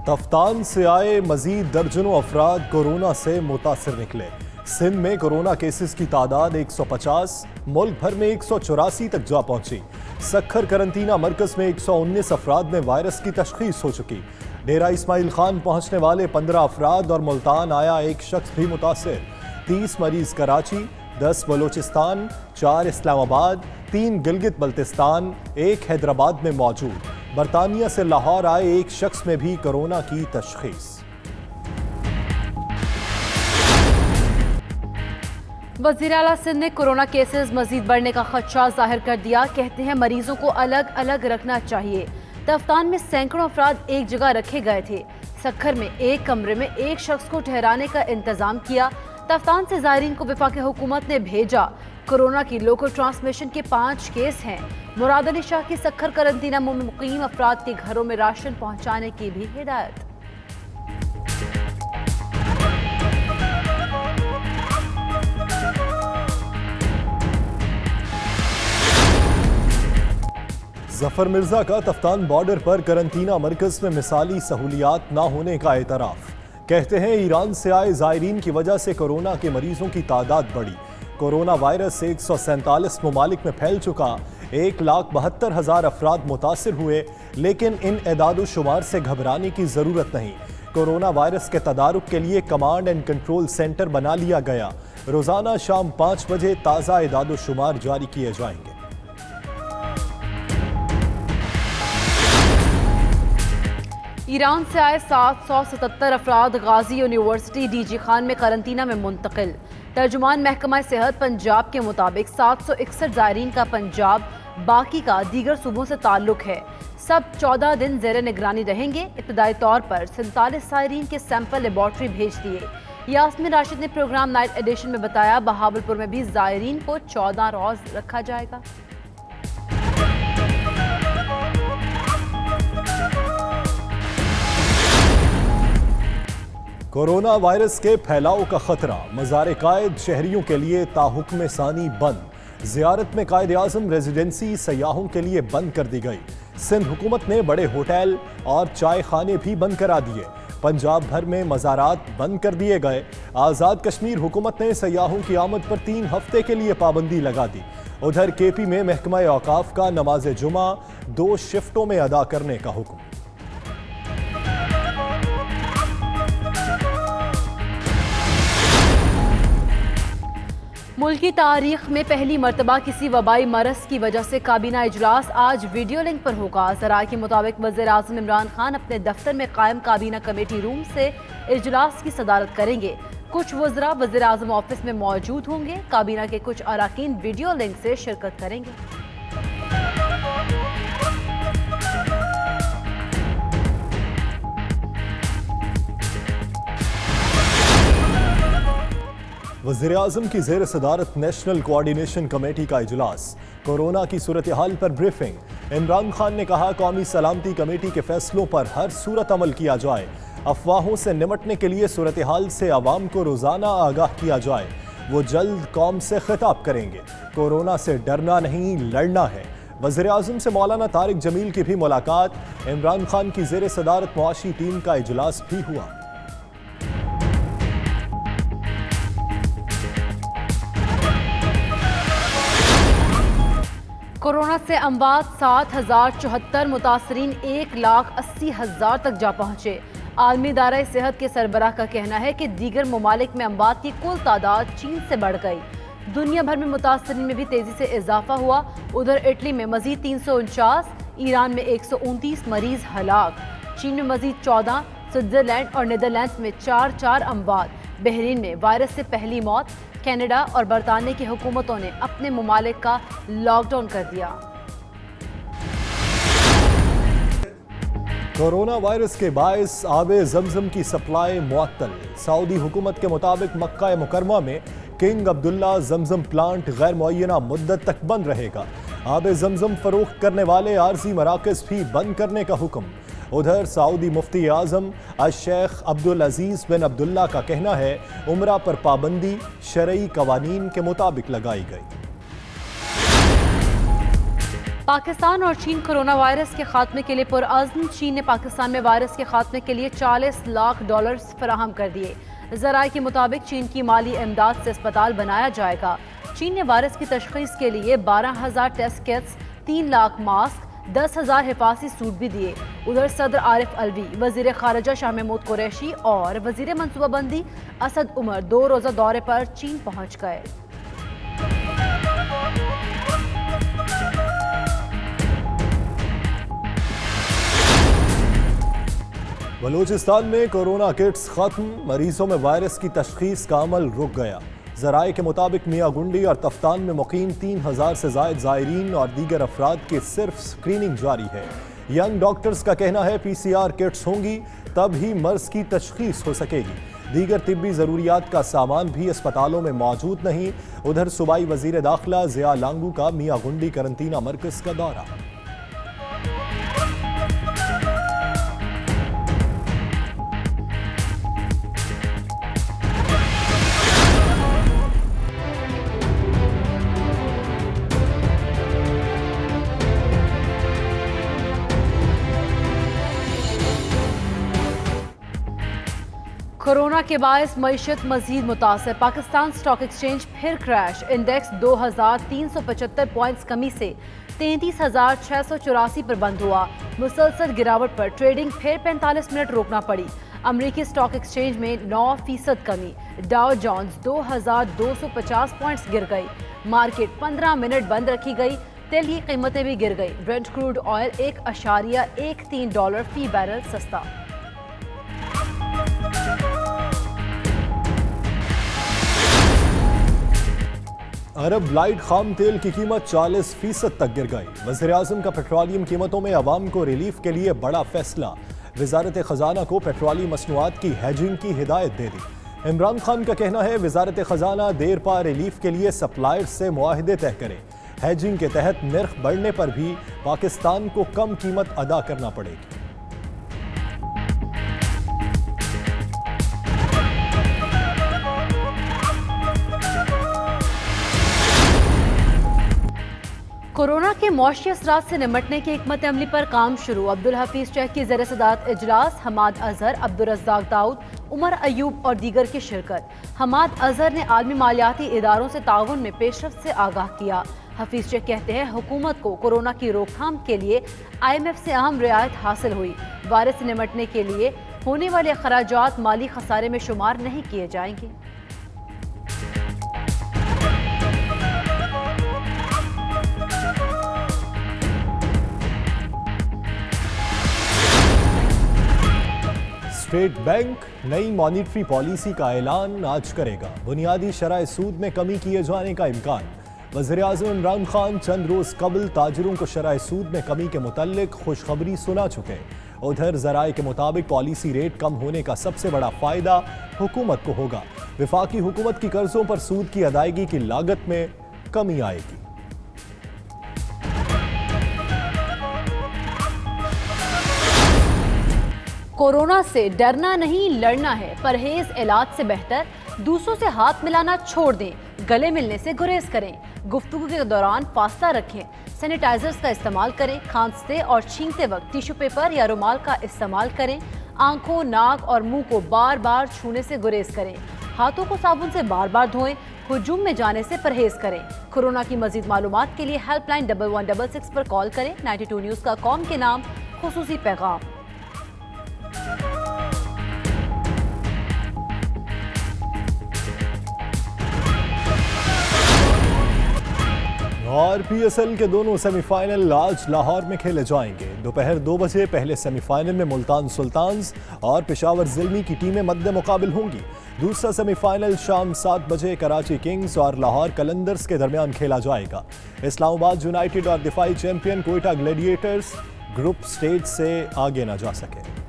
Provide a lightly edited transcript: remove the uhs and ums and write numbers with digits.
तफ्तान से आए मजीद दर्जनों अफराद कोरोना से मुतासर निकले। सिंध में कोरोना केसेस की तादाद 150, मुल्क भर में 184 तक जा पहुंची। सक्खर करंतना मरकज में 119 अफराद में वायरस की तशखीस हो चुकी। डेरा इस्माइल खान पहुंचने वाले 15 अफराद और मुल्तान आया एक शख्स भी मुतासर। 30 मरीज कराची, 10 बलोचिस्तान, 4 इस्लामाबाद, 3 गिलगित बल्तिस्तान, 1 हैदराबाद में मौजूद। बरतानिया से लाहौर आए एक शख्स में भी कोरोना की तशखीस। वज़ीर आला सिंध ने कोरोना केसेस मजीद बढ़ने का खदशा जाहिर कर दिया। कहते हैं मरीजों को अलग अलग रखना चाहिए। तफ्तान में सैकड़ों अफराद एक जगह रखे गए थे। सक्खर में एक कमरे में एक शख्स को ठहराने का इंतजाम किया। तफ्तान से ज़ायरीन को वफाकी हुकूमत ने भेजा। कोरोना की लोकल ट्रांसमिशन के 5 केस हैं। मुराद अली शाह की सक्खर करंतना में मुकीम अफराद के घरों में राशन पहुंचाने की भी हिदायत। जफर मिर्जा का तफ्तान बॉर्डर पर करंतना मरकज में मिसाली सहूलियात ना होने का एतराफ। कहते हैं ईरान से आए ज़ायरीन की वजह से कोरोना के मरीजों की तादाद बढ़ी। कोरोना वायरस 147 ममालिक में फैल चुका। 1,72,000 अफराद मुतासिर हुए, लेकिन इन एदाद शुमार से घबराने की ज़रूरत नहीं। कोरोना वायरस के तदारुक के लिए कमांड एंड कंट्रोल सेंटर बना लिया गया। रोज़ाना शाम 5 बजे ताज़ा एदाद शुमार जारी किए जाएंगे। ईरान से आए 777 अफराद गाजी यूनिवर्सिटी डीजी खान में करंतना में मुंतकिल। तर्जुमान महकमा सेहत पंजाब के मुताबिक 761 ज़ायरीन का पंजाब, बाकी का दीगर सूबों से ताल्लुक है। सब 14 दिन ज़ेर निगरानी रहेंगे। इब्तदाई तौर पर 47 ज़ायरीन के सैंपल लेबॉर्ट्री भेज दिए। यास्मीन राशिद ने प्रोग्राम नाइट एडिशन में बताया, बहावलपुर में भी ज़ायरीन को 14 रोज़ रखा जाएगा। कोरोना वायरस के फैलाव का खतरा। मज़ार कायद शहरियों के लिए ताहुक्म सानी बंद। ज़ियारत में कायद आज़म रेजिडेंसी सयाहों के लिए बंद कर दी गई। सिंध हुकूमत ने बड़े होटल और चाय खाने भी बंद करा दिए। पंजाब भर में मज़ारात बंद कर दिए गए। आज़ाद कश्मीर हुकूमत ने सयाहों की आमद पर 3 हफ्ते के लिए पाबंदी लगा दी। उधर केपी में महकमा औकाफ का नमाज जुमा 2 शिफ्टों में अदा करने का हुक्म। मुल्क की तारीख में पहली मरतबा किसी वबाई मरज की वजह से काबीना इजलास आज वीडियो लिंक पर होगा। ज़राए के मुताबिक वज़ीर आज़म इमरान खान अपने दफ्तर में कायम काबीना कमेटी रूम से इजलास की सदारत करेंगे। कुछ वज़रा वज़ीर आज़म ऑफिस में मौजूद होंगे। काबीना के कुछ अराकीन वीडियो लिंक से शिरकत करेंगे। वज़ीर आज़म की ज़ेर सदारत नेशनल कोऑर्डिनेशन कमेटी का इजलास। कोरोना की सूरत हाल पर ब्रीफिंग। इमरान खान ने कहा, कौमी सलामती कमेटी के फैसलों पर हर सूरत अमल किया जाए। अफवाहों से निमटने के लिए सूरत हाल से आवाम को रोज़ाना आगाह किया जाए। वो जल्द कौम से खिताब करेंगे। कोरोना से डरना नहीं, लड़ना है। वज़ीर आज़म से मौलाना तारिक जमील की भी मुलाकात। इमरान खान की ज़ेर सदारत मुआशी टीम का इजलास भी हुआ। कोरोना से अमवात 7,074 मुतासरीन 1,80,000 तक जा पहुंचे। आलमी इदारा सेहत के सरबराह का कहना है कि दीगर ममालिक में अमवात की कुल तादाद चीन से बढ़ गई। दुनिया भर में मुतासरीन में भी तेजी से इजाफा हुआ। उधर इटली में मजीद 349, ईरान में 129 मरीज हलाक, चीन में मजीद 14, स्विट्जरलैंड और नीदरलैंड्स में 4 अमवात। बहरीन में वायरस से पहली मौत। कनाडा और बरतानिया की हुकूमतों ने अपने ममालिक का लॉकडाउन कर दिया। कोरोना वायरस के बायस आबे ज़मज़म की सप्लाई मुअत्तल। सऊदी हुकूमत के मुताबिक मक्का मुकरमा में किंग अब्दुल्ला ज़मज़म प्लांट गैर मुअय्यना मुद्दत तक बंद रहेगा। आबे ज़मज़म फरोख्त करने वाले आर्जी मराकज़ भी बंद करने का हुक्म। उधर सऊदी मुफ्ती आज़म शेख अब्दुल अजीज़ बिन अब्दुल्ला का कहना है, उम्रा पर पाबंदी शरई कवानीन के मुताबिक लगाई गई। पाकिस्तान और चीन कोरोना वायरस के खात्मे के लिए पुरअज़्म। चीन ने पाकिस्तान में वायरस के खात्मे के लिए $40 लाख फराहम कर दिए। ज़राए के मुताबिक चीन की माली इमदाद से अस्पताल बनाया जाएगा। चीन ने वायरस की तशख़ीस के लिए 12,000 टेस्ट किट्स, 3 लाख मास्क, 10,000 हिफाजी सूट भी दिए। उधर सदर आरिफ अलवी, वज़ीर ख़ारिजा शाह महमूद कुरैशी और वज़ीर मनसूबाबंदी असद उमर 2 रोज़ा दौरे पर चीन पहुँच गए। बलूचिस्तान में कोरोना किट्स खत्म, मरीजों में वायरस की तशखीस का अमल रुक गया। ज़राए के मुताबिक मियाँ गुंडी और तफ्तान में मुकीम 3,000 से ज़ायद ज़ायरीन और दीगर अफराद की सिर्फ स्क्रीनिंग जारी है। यंग डॉक्टर्स का कहना है PCR किट्स होंगी तब ही मर्ज की तशखीस हो सकेगी। दीगर तिब्बी ज़रूरियात का सामान भी अस्पतालों में मौजूद नहीं। उधर सूबाई वज़ीर दाखिला ज़िया लांगू का मियाँ गुंडी करंतना मरकज़ का दौरा। कोरोना के बायस मईशत मजीद मुतासर। पाकिस्तान स्टॉक एक्सचेंज फिर क्रैश। इंडेक्स 2,375 पॉइंट्स कमी से 33,684 पर बंद हुआ। मुसलसल गिरावट पर ट्रेडिंग फिर 45 मिनट रोकना पड़ी। अमरीकी स्टॉक एक्सचेंज में 9% कमी। डाउ जोन्स 2,250 पॉइंट्स गिर गई। मार्केट 15 मिनट बंद रखी गई। तेल की कीमतें भी गिर गई। ब्रेंट क्रूड ऑयल $1.13 फी बैरल सस्ता। अरब लाइट खाम तेल की कीमत 40% तक गिर गई। वज़ीर-ए-आज़म का पेट्रोलियम कीमतों में अवाम को रिलीफ के लिए बड़ा फैसला। वज़ारत ख़ज़ाना को पेट्रोलियम मसनूआत की हेजिंग की हिदायत दे दी। इमरान खान का कहना है वज़ारत ख़ज़ाना देर पा रिलीफ के लिए सप्लायर्स से मुआहदे तय करे। हेजिंग के तहत नर्ख बढ़ने पर भी पाकिस्तान को कम कीमत अदा करना पड़ेगी। कोरोना के मौशी असरात से निमटने की हिकमत अमली पर काम शुरू। अब्दुल हफीज चेक की ज़ेर सदारत इजलास। हमाद अजहर, अब्दुल रज़्ज़ाक दाऊद, उमर अयूब और दीगर की शिरकत। हमाद अजहर ने आलमी मालियाती इदारों से ताउन में पेशरफ्त से आगाह किया। हफीज चेक कहते हैं हुकूमत को कोरोना की रोकथाम के लिए IMF से अहम रियायत हासिल हुई। वायरस से निमटने के लिए होने वाले खराजात माली खसारे में शुमार नहीं किए जाएंगे। स्टेट बैंक नई मॉनिटरी पॉलिसी का ऐलान आज करेगा। बुनियादी शरह सूद में कमी किए जाने का इम्कान। वज़ीर-ए-आज़म इमरान खान चंद रोज़ कबल ताजरों को शरह सूद में कमी के मुतल्लिक खुशखबरी सुना चुके। उधर ज़राए के मुताबिक पॉलिसी रेट कम होने का सबसे बड़ा फ़ायदा हुकूमत को होगा। वफाकी हुकूमत की कर्ज़ों पर सूद की अदायगी की लागत में कमी आएगी। कोरोना से डरना नहीं लड़ना है। परहेज इलाज से बेहतर। दूसरों से हाथ मिलाना छोड़ दें। गले मिलने से गुरेज करें। गुफ्तगू के दौरान फासला रखें। सैनिटाइजर्स का इस्तेमाल करें। खांसते और छींकते वक्त टिश्यू पेपर या रुमाल का इस्तेमाल करें। आंखों, नाक और मुंह को बार बार छूने से गुरेज करें। हाथों को साबुन से बार बार धोएं। हुजूम में जाने से परहेज करें। कोरोना की मजीद मालूमात के लिए हेल्पलाइन 1166 पर कॉल करें। 92 न्यूज़ का कौम के नाम खुसूसी पैगाम। और PSL के दोनों सेमीफाइनल आज लाहौर में खेले जाएंगे। दोपहर 2 बजे पहले सेमीफाइनल में मुल्तान सुल्तान्स और पेशावर ज़िल्मी की टीमें मद्दे मुकाबिल होंगी। दूसरा सेमीफाइनल शाम 7 बजे कराची किंग्स और लाहौर कलंदर्स के दरमियान खेला जाएगा। इस्लामाबाद यूनाइटेड और दिफाई champion Quetta Gladiators group stage से आगे न जा सके।